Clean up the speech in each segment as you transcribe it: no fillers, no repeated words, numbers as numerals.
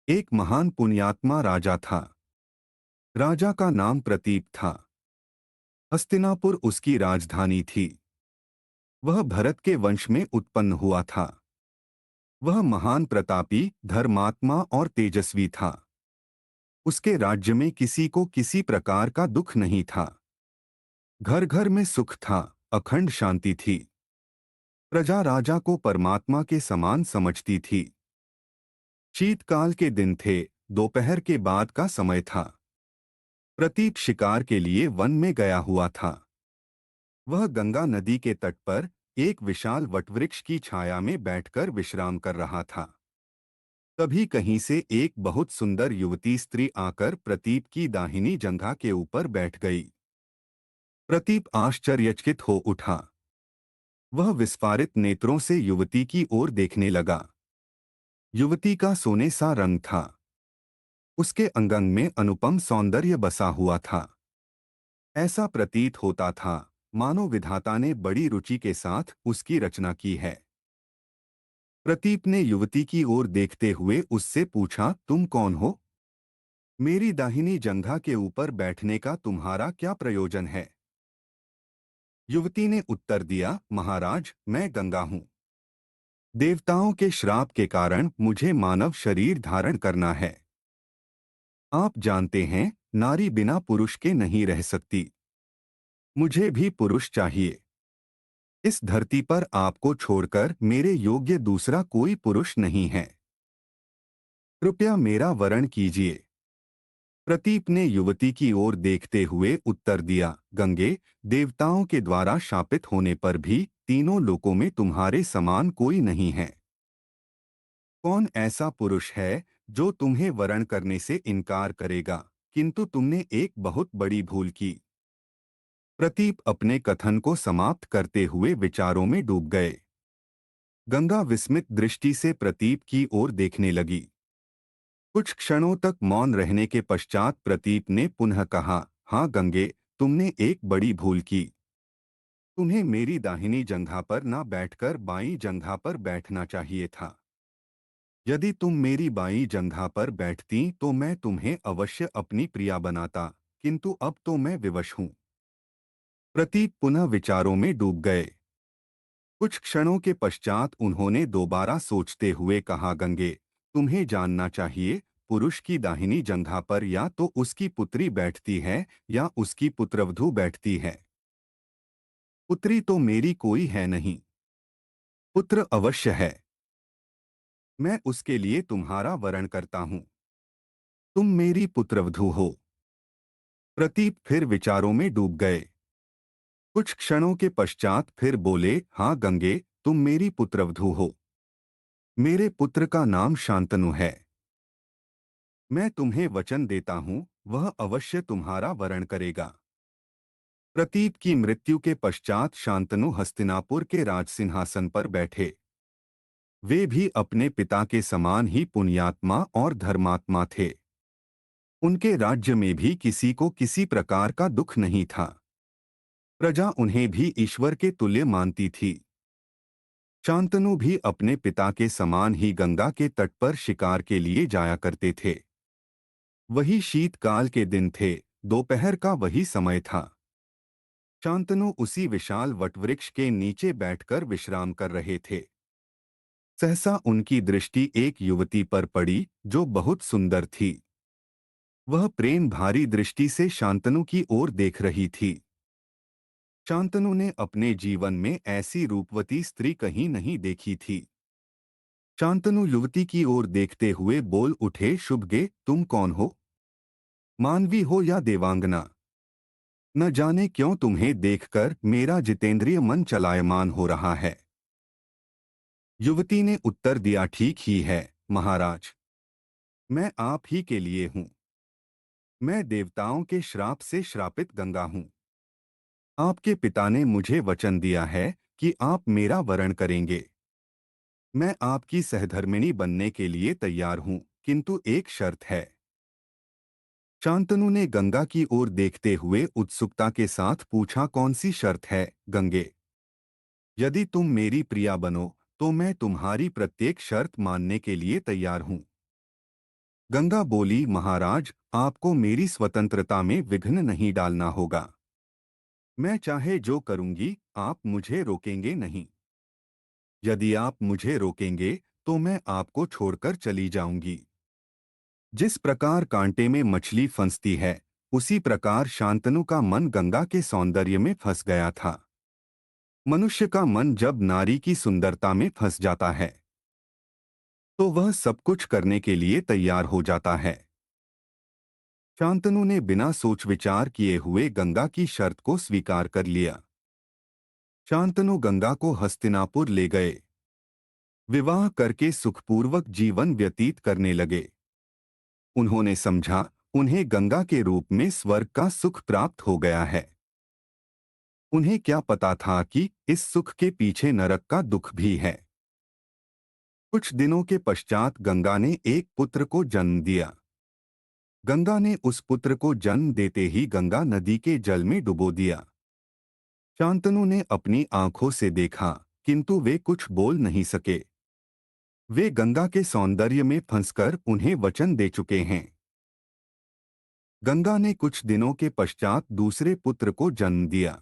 एक महान पुण्यात्मा राजा था। राजा का नाम प्रतीप था। हस्तिनापुर उसकी राजधानी थी। वह भरत के वंश में उत्पन्न हुआ था। वह महान प्रतापी, धर्मात्मा और तेजस्वी था। उसके राज्य में किसी को किसी प्रकार का दुख नहीं था। घर घर में सुख था, अखंड शांति थी। प्रजा राजा को परमात्मा के समान समझती थी। शीतकाल के दिन थे। दोपहर के बाद का समय था। प्रतीप शिकार के लिए वन में गया हुआ था। वह गंगा नदी के तट पर एक विशाल वटवृक्ष की छाया में बैठकर विश्राम कर रहा था। तभी कहीं से एक बहुत सुंदर युवती स्त्री आकर प्रतीप की दाहिनी जंघा के ऊपर बैठ गई। प्रतीप आश्चर्यचकित हो उठा। वह विस्फारित नेत्रों से युवती की ओर देखने लगा। युवती का सोने सा रंग था। उसके अंगंग में अनुपम सौंदर्य बसा हुआ था। ऐसा प्रतीत होता था मानो विधाता ने बड़ी रुचि के साथ उसकी रचना की है। प्रतीप ने युवती की ओर देखते हुए उससे पूछा, तुम कौन हो? मेरी दाहिनी जंघा के ऊपर बैठने का तुम्हारा क्या प्रयोजन है? युवती ने उत्तर दिया, महाराज, मैं गंगा हूँ। देवताओं के श्राप के कारण मुझे मानव शरीर धारण करना है। आप जानते हैं, नारी बिना पुरुष के नहीं रह सकती। मुझे भी पुरुष चाहिए। इस धरती पर आपको छोड़कर मेरे योग्य दूसरा कोई पुरुष नहीं है। कृपया मेरा वरण कीजिए। प्रतीप ने युवती की ओर देखते हुए उत्तर दिया, गंगे, देवताओं के द्वारा शापित होने पर भी तीनों लोकों में तुम्हारे समान कोई नहीं है। कौन ऐसा पुरुष है जो तुम्हें वरण करने से इनकार करेगा? किंतु तुमने एक बहुत बड़ी भूल की। प्रतीप अपने कथन को समाप्त करते हुए विचारों में डूब गए। गंगा विस्मित दृष्टि से प्रतीप की ओर देखने लगी। कुछ क्षणों तक मौन रहने के पश्चात प्रतीप ने पुनः कहा, हाँ गंगे, तुमने एक बड़ी भूल की। तुम्हें मेरी दाहिनी जंघा पर न बैठकर बाईं जंघा पर बैठना चाहिए था। यदि तुम मेरी बाईं जंघा पर बैठती तो मैं तुम्हें अवश्य अपनी प्रिया बनाता, किंतु अब तो मैं विवश हूँ। प्रतीप पुनः विचारों में डूब गए। कुछ क्षणों के पश्चात उन्होंने दोबारा सोचते हुए कहा, गंगे, तुम्हें जानना चाहिए, पुरुष की दाहिनी जंघा पर या तो उसकी पुत्री बैठती है या उसकी पुत्रवधू बैठती है। पुत्री तो मेरी कोई है नहीं। पुत्र अवश्य है। मैं उसके लिए तुम्हारा वरण करता हूँ। तुम मेरी पुत्रवधू हो। प्रतीप फिर विचारों में डूब गए। कुछ क्षणों के पश्चात फिर बोले, हाँ गंगे, तुम मेरी पुत्रवधू हो। मेरे पुत्र का नाम शांतनु है। मैं तुम्हें वचन देता हूँ, वह अवश्य तुम्हारा वरण करेगा। प्रतीप की मृत्यु के पश्चात शांतनु हस्तिनापुर के राजसिंहासन पर बैठे। वे भी अपने पिता के समान ही पुण्यात्मा और धर्मात्मा थे। उनके राज्य में भी किसी को किसी प्रकार का दुख नहीं था। प्रजा उन्हें भी ईश्वर के तुल्य मानती थी। शांतनु भी अपने पिता के समान ही गंगा के तट पर शिकार के लिए जाया करते थे। वही शीतकाल के दिन थे। दोपहर का वही समय था। शांतनु उसी विशाल वटवृक्ष के नीचे बैठकर विश्राम कर रहे थे। सहसा उनकी दृष्टि एक युवती पर पड़ी जो बहुत सुंदर थी। वह प्रेम भारी दृष्टि से शांतनु की ओर देख रही थी। शांतनु ने अपने जीवन में ऐसी रूपवती स्त्री कहीं नहीं देखी थी। शांतनु युवती की ओर देखते हुए बोल उठे, शुभगे, तुम कौन हो? मानवी हो या देवांगना? न जाने क्यों तुम्हें देखकर मेरा जितेंद्रिय मन चलायमान हो रहा है। युवती ने उत्तर दिया, ठीक ही है महाराज। मैं आप ही के लिए हूँ। मैं देवताओं के श्राप से श्रापित गंगा हूँ। आपके पिता ने मुझे वचन दिया है कि आप मेरा वरण करेंगे। मैं आपकी सहधर्मिणी बनने के लिए तैयार हूँ, किंतु एक शर्त है। शांतनु ने गंगा की ओर देखते हुए उत्सुकता के साथ पूछा, कौन सी शर्त है गंगे? यदि तुम मेरी प्रिया बनो तो मैं तुम्हारी प्रत्येक शर्त मानने के लिए तैयार हूँ। गंगा बोली, महाराज, आपको मेरी स्वतंत्रता में विघ्न नहीं डालना होगा। मैं चाहे जो करूंगी, आप मुझे रोकेंगे नहीं। यदि आप मुझे रोकेंगे तो मैं आपको छोड़कर चली जाऊंगी। जिस प्रकार कांटे में मछली फंसती है, उसी प्रकार शांतनु का मन गंगा के सौंदर्य में फंस गया था। मनुष्य का मन जब नारी की सुंदरता में फंस जाता है तो वह सब कुछ करने के लिए तैयार हो जाता है। शांतनु ने बिना सोच विचार किए हुए गंगा की शर्त को स्वीकार कर लिया। शांतनु गंगा को हस्तिनापुर ले गए। विवाह करके सुखपूर्वक जीवन व्यतीत करने लगे। उन्होंने समझा, उन्हें गंगा के रूप में स्वर्ग का सुख प्राप्त हो गया है। उन्हें क्या पता था कि इस सुख के पीछे नरक का दुख भी है। कुछ दिनों के पश्चात गंगा ने एक पुत्र को जन्म दिया। गंगा ने उस पुत्र को जन्म देते ही गंगा नदी के जल में डुबो दिया। शांतनु ने अपनी आंखों से देखा, किंतु वे कुछ बोल नहीं सके। वे गंगा के सौंदर्य में फंसकर उन्हें वचन दे चुके हैं। गंगा ने कुछ दिनों के पश्चात दूसरे पुत्र को जन्म दिया।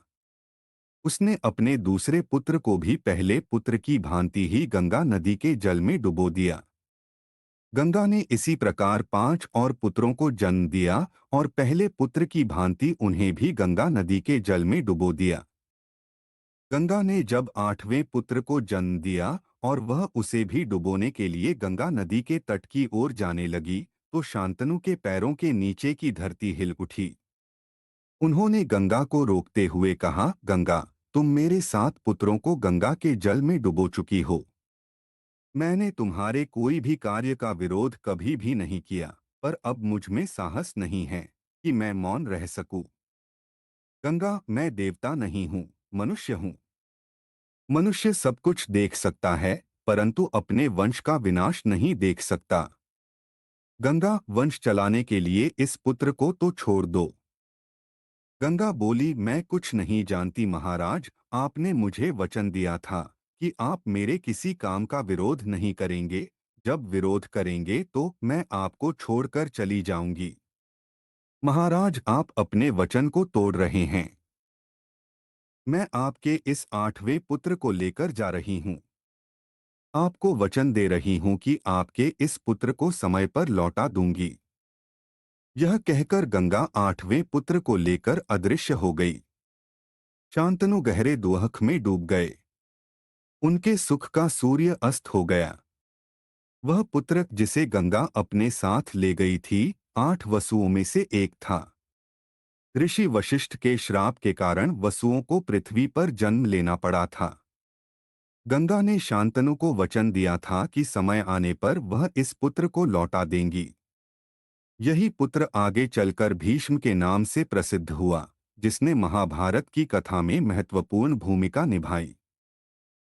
उसने अपने दूसरे पुत्र को भी पहले पुत्र की भांति ही गंगा नदी के जल में डुबो दिया। गंगा ने इसी प्रकार 5 और पुत्रों को जन्म दिया और पहले पुत्र की भांति उन्हें भी गंगा नदी के जल में डुबो दिया। गंगा ने जब 8वें पुत्र को जन्म दिया और वह उसे भी डुबोने के लिए गंगा नदी के तट की ओर जाने लगी, तो शांतनु के पैरों के नीचे की धरती हिल उठी। उन्होंने गंगा को रोकते हुए कहा, गंगा, तुम मेरे 7 पुत्रों को गंगा के जल में डुबो चुकी हो। मैंने तुम्हारे कोई भी कार्य का विरोध कभी भी नहीं किया, पर अब मुझ में साहस नहीं है कि मैं मौन रह सकूं। गंगा, मैं देवता नहीं हूं, मनुष्य हूं। मनुष्य सब कुछ देख सकता है, परंतु अपने वंश का विनाश नहीं देख सकता। गंगा, वंश चलाने के लिए इस पुत्र को तो छोड़ दो। गंगा बोली, मैं कुछ नहीं जानती महाराज, आपने मुझे वचन दिया था कि आप मेरे किसी काम का विरोध नहीं करेंगे। जब विरोध करेंगे तो मैं आपको छोड़कर चली जाऊंगी। महाराज, आप अपने वचन को तोड़ रहे हैं। मैं आपके इस 8वें पुत्र को लेकर जा रही हूं। आपको वचन दे रही हूं कि आपके इस पुत्र को समय पर लौटा दूंगी। यह कहकर गंगा 8वें पुत्र को लेकर अदृश्य हो गई। शांतनु गहरे दुहख में डूब गए। उनके सुख का सूर्य अस्त हो गया। वह पुत्र जिसे गंगा अपने साथ ले गई थी, 8 वसुओं में से एक था। ऋषि वशिष्ठ के श्राप के कारण वसुओं को पृथ्वी पर जन्म लेना पड़ा था। गंगा ने शांतनु को वचन दिया था कि समय आने पर वह इस पुत्र को लौटा देंगी। यही पुत्र आगे चलकर भीष्म के नाम से प्रसिद्ध हुआ, जिसने महाभारत की कथा में महत्वपूर्ण भूमिका निभाई।